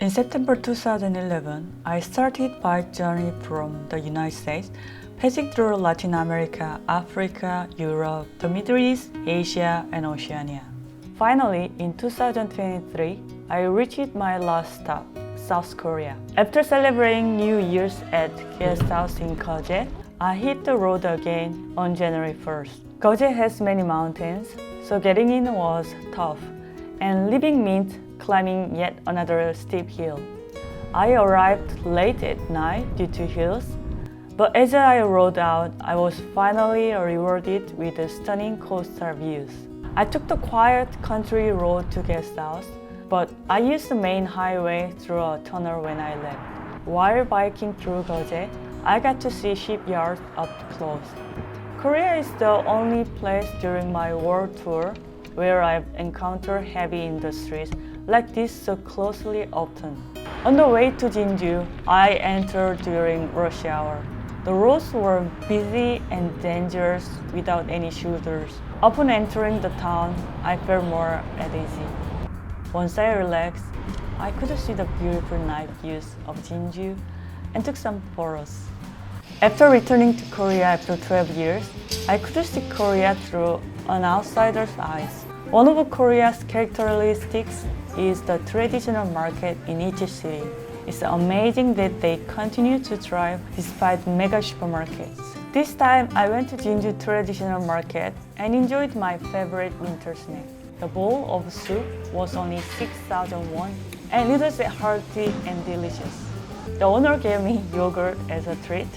In September 2011, I started bike journey from the United States, passing through Latin America, Africa, Europe, the Middle East, Asia, and Oceania. Finally, in 2023, I reached my last stop, South Korea. After celebrating New Year's at guest house in Geojeto, I hit the road again on January 1st. Geojeto has many mountains, so getting in was tough, and leaving meant climbing yet another steep hill. I arrived late at night due to hills, but as I rode out, I was finally rewarded with the stunning coastal views. I took the quiet country road to guest house, but I used the main highway through a tunnel when I left. While biking through Geojeto, I got to see shipyards up close. Korea is the only place during my world tour where I've encountered heavy industries like this so closely often. On the way to Jinju, I entered during rush hour. The roads were busy and dangerous without any shoulders. Upon entering the town, I felt more at ease. Once I relaxed, I could see the beautiful night views of Jinju and took some photos. After returning to Korea after 12 years, I could see Korea through an outsider's eyes. One of Korea's characteristics is the traditional market in each city. It's amazing that they continue to thrive despite mega supermarkets. This time, I went to Jinju traditional market and enjoyed my favorite winter snack. The bowl of soup was only 6,000 won, and it was hearty and delicious. The owner gave me yogurt as a treat.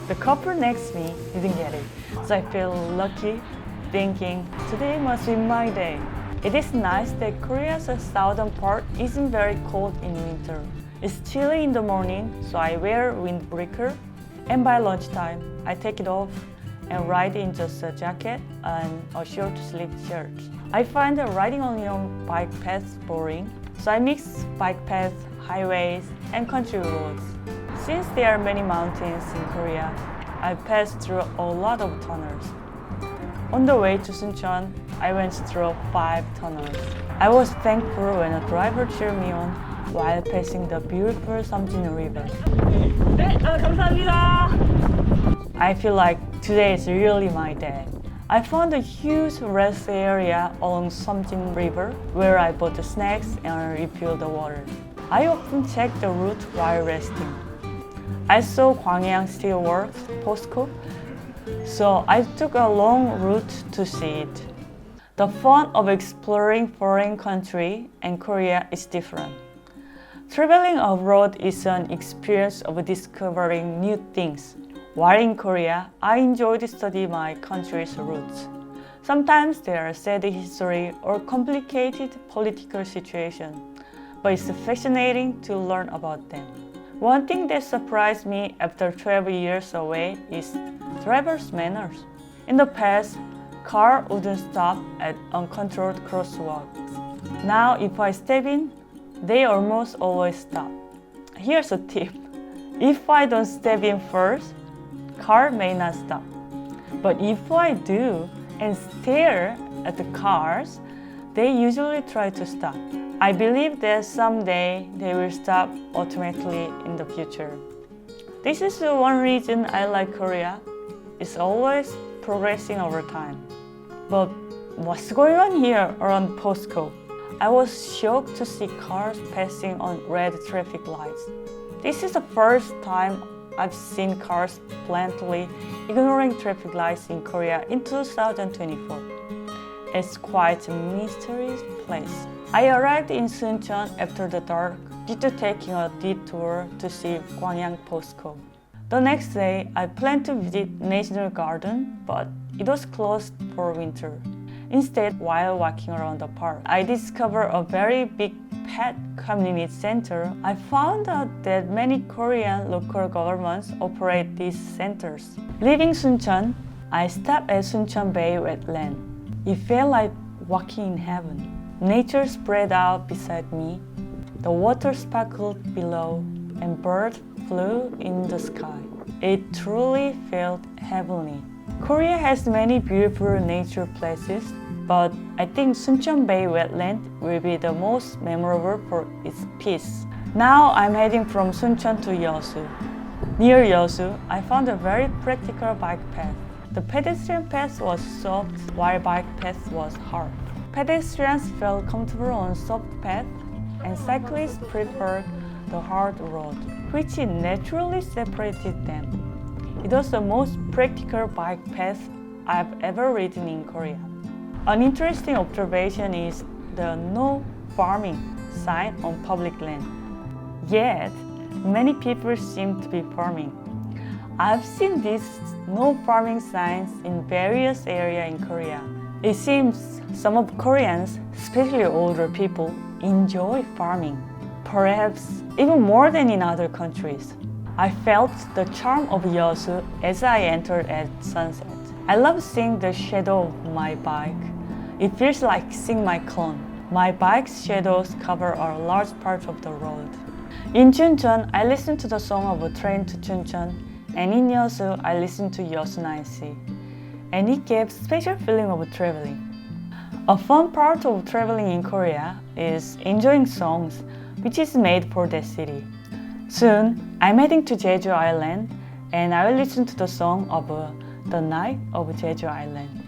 The couple next to me didn't get it, so I feel lucky, thinking today must be my day. It is nice that Korea's southern part isn't very cold in winter. It's chilly in the morning, so I wear windbreaker, and by lunchtime, I take it off and ride in just a jacket and a short-sleeved shirt. I find riding only on bike paths boring, so I mix bike paths, highways, and country roads. Since there are many mountains in Korea, I passed through a lot of tunnels. On the way to Suncheon, I went through 5 tunnels. I was thankful when a driver cheered me on while passing the beautiful Samjin River. 네, 감사합니다. I feel like today is really my day. I found a huge rest area along Samjin River where I bought the snacks and refilled the water. I often check the route while resting. I saw Gwangyang Steelworks postcode, so I took a long route to see it. The fun of exploring foreign country and Korea is different. Traveling abroad is an experience of discovering new things. While in Korea, I enjoyed studying my country's roots. Sometimes there are sad history or complicated political situations, but it's fascinating to learn about them. One thing that surprised me after 12 years away is drivers' manners. In the past, car wouldn't stop at uncontrolled crosswalks. Now, if I step in, they almost always stop. Here's a tip. If I don't step in first, car may not stop. But if I do and stare at the cars, they usually try to stop. I believe that someday they will stop automatically in the future. This is the one reason I like Korea. It's always progressing over time. But what's going on here around postcode? I was shocked to see cars passing on red traffic lights. This is the first time I've seen cars blatantly ignoring traffic lights in Korea in 2024. It's quite a mysterious place. I arrived in Suncheon after the dark due to taking a detour to see Gwangyang postcode. The next day, I planned to visit National Garden, but it was closed for winter. Instead, while walking around the park, I discovered a very big pet community center. I found out that many Korean local governments operate these centers. Leaving Suncheon, I stopped at Suncheon Bay wetland. It felt like walking in heaven. Nature spread out beside me. The water sparkled below, and birds flew in the sky. It truly felt heavenly. Korea has many beautiful nature places, but I think Suncheon Bay wetland will be the most memorable for its peace. Now I'm heading from Suncheon to Yusu. Near Yusu, I found a very practical bike path. The pedestrian path was soft while bike path was hard. Pedestrians felt comfortable on soft path and cyclists preferred the hard road, which naturally separated them. It was the most practical bike path I've ever ridden in Korea. An interesting observation is the no farming sign on public land. Yet, many people seem to be farming. I've seen these no farming signs in various areas in Korea. It seems some of Koreans, especially older people, enjoy farming, perhaps even more than in other countries. I felt the charm of Yusu as I entered at sunset. I love seeing the shadow of my bike. It feels like seeing my clone. My bike's shadows cover a large part of the road. In Chuncheon, I listened to the song of a train to Chuncheon, and in Yusu, I listened to Yusu Night Sea. And it gave special feeling of traveling. A fun part of traveling in Korea is enjoying songs, which is made for that city. Soon, I'm heading to Jeju Island, and I will listen to the song of The Night of Jeju Island.